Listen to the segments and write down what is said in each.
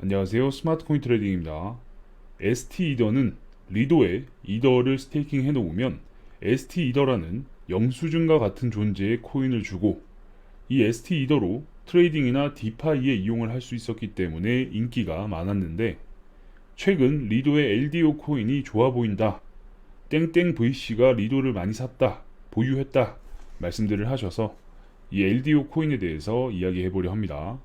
안녕하세요. 스마트코인 트레이딩입니다. ST 이더는 리도에 이더를 스테이킹 해놓으면 ST 이더라는 영수증과 같은 존재의 코인을 주고 이 ST 이더로 트레이딩이나 디파이에 이용을 할 수 있었기 때문에 인기가 많았는데 최근 리도의 LDO 코인이 좋아 보인다. 땡땡 VC가 리도를 많이 샀다. 보유했다. 말씀들을 하셔서 이 LDO 코인에 대해서 이야기해 보려 합니다.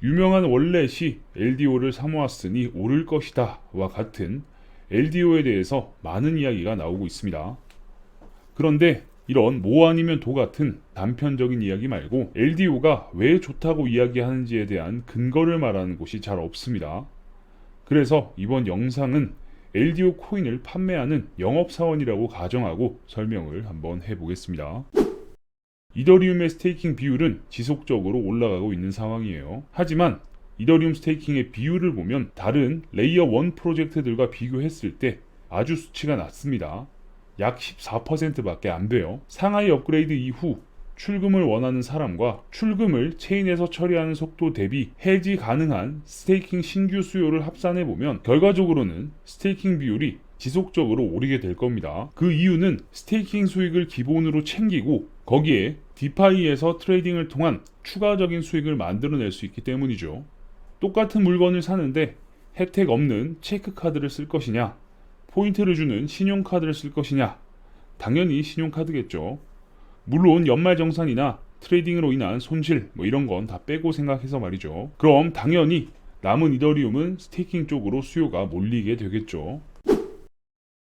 유명한 원렛이 LDO를 사모았으니 오를 것이다 와 같은 LDO에 대해서 많은 이야기가 나오고 있습니다. 그런데 이런 뭐 아니면 도 같은 단편적인 이야기 말고 LDO가 왜 좋다고 이야기하는지에 대한 근거를 말하는 곳이 잘 없습니다. 그래서 이번 영상은 LDO 코인을 판매하는 영업사원이라고 가정하고 설명을 한번 해보겠습니다. 이더리움의 스테이킹 비율은 지속적으로 올라가고 있는 상황이에요. 하지만 이더리움 스테이킹의 비율을 보면 다른 레이어 1 프로젝트들과 비교했을 때 아주 수치가 낮습니다. 약 14%밖에 안 돼요. 상하이 업그레이드 이후 출금을 원하는 사람과 출금을 체인에서 처리하는 속도 대비 해지 가능한 스테이킹 신규 수요를 합산해 보면 결과적으로는 스테이킹 비율이 지속적으로 오르게 될 겁니다. 그 이유는 스테이킹 수익을 기본으로 챙기고 거기에 디파이에서 트레이딩을 통한 추가적인 수익을 만들어낼 수 있기 때문이죠. 똑같은 물건을 사는데 혜택 없는 체크카드를 쓸 것이냐, 포인트를 주는 신용카드를 쓸 것이냐, 당연히 신용카드겠죠. 물론 연말정산이나 트레이딩으로 인한 손실 이런 건 다 빼고 생각해서 말이죠. 그럼 당연히 남은 이더리움은 스테이킹 쪽으로 수요가 몰리게 되겠죠.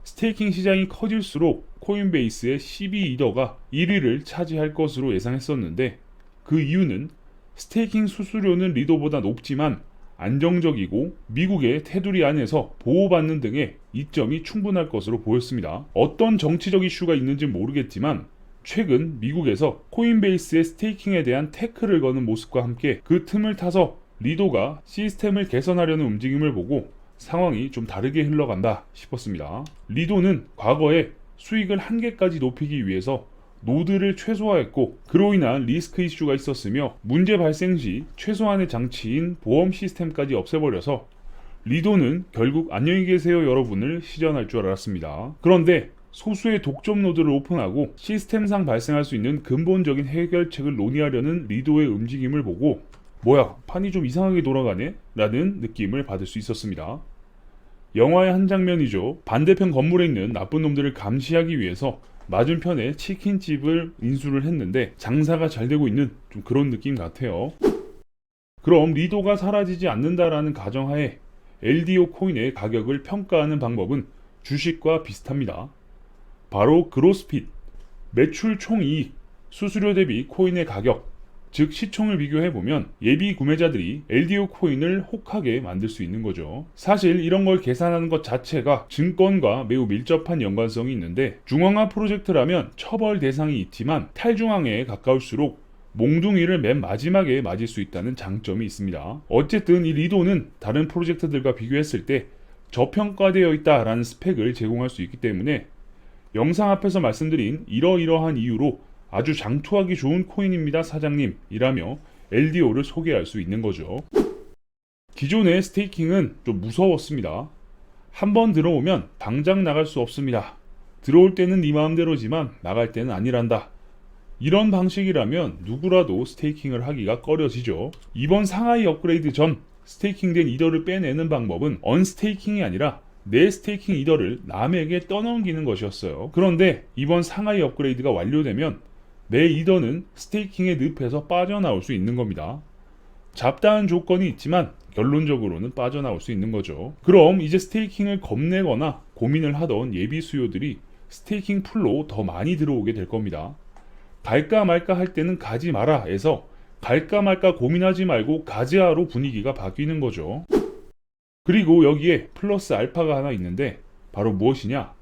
스테이킹 시장이 커질수록 코인베이스의 12이더가 1위를 차지할 것으로 예상했었는데 그 이유는 스테이킹 수수료는 리도보다 높지만 안정적이고 미국의 테두리 안에서 보호받는 등의 이점이 충분할 것으로 보였습니다. 어떤 정치적 이슈가 있는지 모르겠지만 최근 미국에서 코인베이스의 스테이킹에 대한 태클을 거는 모습과 함께 그 틈을 타서 리도가 시스템을 개선하려는 움직임을 보고 상황이 좀 다르게 흘러간다 싶었습니다. 리도는 과거에 수익을 한계까지 높이기 위해서 노드를 최소화했고 그로 인한 리스크 이슈가 있었으며 문제 발생 시 최소한의 장치인 보험 시스템까지 없애버려서 리도는 결국 안녕히 계세요 여러분을 시전할 줄 알았습니다. 그런데 소수의 독점 노드를 오픈하고 시스템상 발생할 수 있는 근본적인 해결책을 논의하려는 리도의 움직임을 보고 뭐야 판이 좀 이상하게 돌아가네? 라는 느낌을 받을 수 있었습니다. 영화의 한 장면이죠. 반대편 건물에 있는 나쁜 놈들을 감시하기 위해서 맞은편에 치킨집을 인수를 했는데 장사가 잘 되고 있는 좀 그런 느낌 같아요. 그럼 리도가 사라지지 않는다라는 가정하에 LDO 코인의 가격을 평가하는 방법은 주식과 비슷합니다. 바로 그로스핏, 매출 총이익, 수수료 대비 코인의 가격, 즉 시총을 비교해보면 예비 구매자들이 LDO 코인을 혹하게 만들 수 있는 거죠. 사실 이런 걸 계산하는 것 자체가 증권과 매우 밀접한 연관성이 있는데 중앙화 프로젝트라면 처벌 대상이 있지만 탈중앙에 가까울수록 몽둥이를 맨 마지막에 맞을 수 있다는 장점이 있습니다. 어쨌든 이 리도는 다른 프로젝트들과 비교했을 때 저평가되어 있다라는 스펙을 제공할 수 있기 때문에 영상 앞에서 말씀드린 이러이러한 이유로 아주 장투하기 좋은 코인입니다 사장님 이라며 LDO를 소개할 수 있는 거죠. 기존의 스테이킹은 좀 무서웠습니다. 한번 들어오면 당장 나갈 수 없습니다. 들어올 때는 네 마음대로지만 나갈 때는 아니란다. 이런 방식이라면 누구라도 스테이킹을 하기가 꺼려지죠. 이번 상하이 업그레이드 전 스테이킹된 이더를 빼내는 방법은 언스테이킹이 아니라 내 스테이킹 이더를 남에게 떠넘기는 것이었어요. 그런데 이번 상하이 업그레이드가 완료되면 내 이더는 스테이킹의 늪에서 빠져나올 수 있는 겁니다. 잡다한 조건이 있지만 결론적으로는 빠져나올 수 있는 거죠. 그럼 이제 스테이킹을 겁내거나 고민을 하던 예비 수요들이 스테이킹 풀로 더 많이 들어오게 될 겁니다. 갈까 말까 할 때는 가지 마라 해서 갈까 말까 고민하지 말고 가지아로 분위기가 바뀌는 거죠. 그리고 여기에 플러스 알파가 하나 있는데 바로 무엇이냐?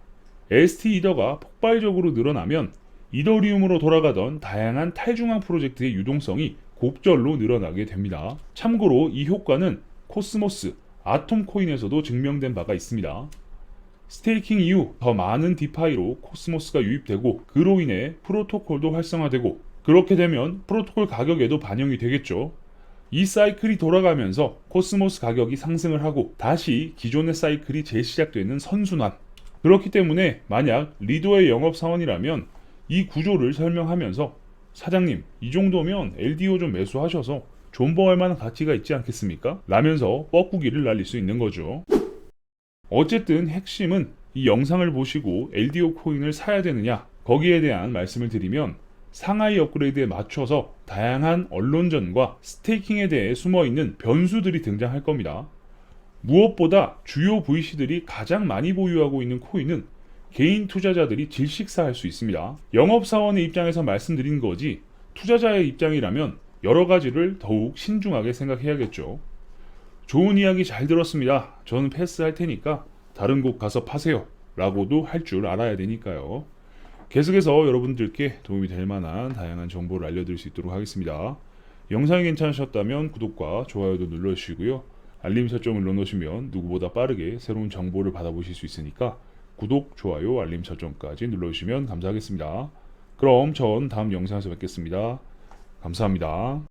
ST 이더가 폭발적으로 늘어나면 이더리움으로 돌아가던 다양한 탈중앙 프로젝트의 유동성이 곡절로 늘어나게 됩니다. 참고로 이 효과는 코스모스, 아톰코인에서도 증명된 바가 있습니다. 스테이킹 이후 더 많은 디파이로 코스모스가 유입되고 그로 인해 프로토콜도 활성화되고 그렇게 되면 프로토콜 가격에도 반영이 되겠죠. 이 사이클이 돌아가면서 코스모스 가격이 상승을 하고 다시 기존의 사이클이 재시작되는 선순환. 그렇기 때문에 만약 리도의 영업사원이라면 이 구조를 설명하면서 사장님, 이 정도면 LDO 좀 매수하셔서 존버할 만한 가치가 있지 않겠습니까? 라면서 뻐꾸기를 날릴 수 있는 거죠. 어쨌든 핵심은 이 영상을 보시고 LDO 코인을 사야 되느냐, 거기에 대한 말씀을 드리면 상하이 업그레이드에 맞춰서 다양한 언론전과 스테이킹에 대해 숨어있는 변수들이 등장할 겁니다. 무엇보다 주요 VC들이 가장 많이 보유하고 있는 코인은 개인 투자자들이 질식사할 수 있습니다. 영업사원의 입장에서 말씀드린 거지 투자자의 입장이라면 여러 가지를 더욱 신중하게 생각해야겠죠. 좋은 이야기 잘 들었습니다. 저는 패스할 테니까 다른 곳 가서 파세요. 라고도 할 줄 알아야 되니까요. 계속해서 여러분들께 도움이 될 만한 다양한 정보를 알려드릴 수 있도록 하겠습니다. 영상이 괜찮으셨다면 구독과 좋아요도 눌러주시고요. 알림 설정을 넣어놓으시면 누구보다 빠르게 새로운 정보를 받아보실 수 있으니까 구독, 좋아요, 알림 설정까지 눌러주시면 감사하겠습니다. 그럼 전 다음 영상에서 뵙겠습니다. 감사합니다.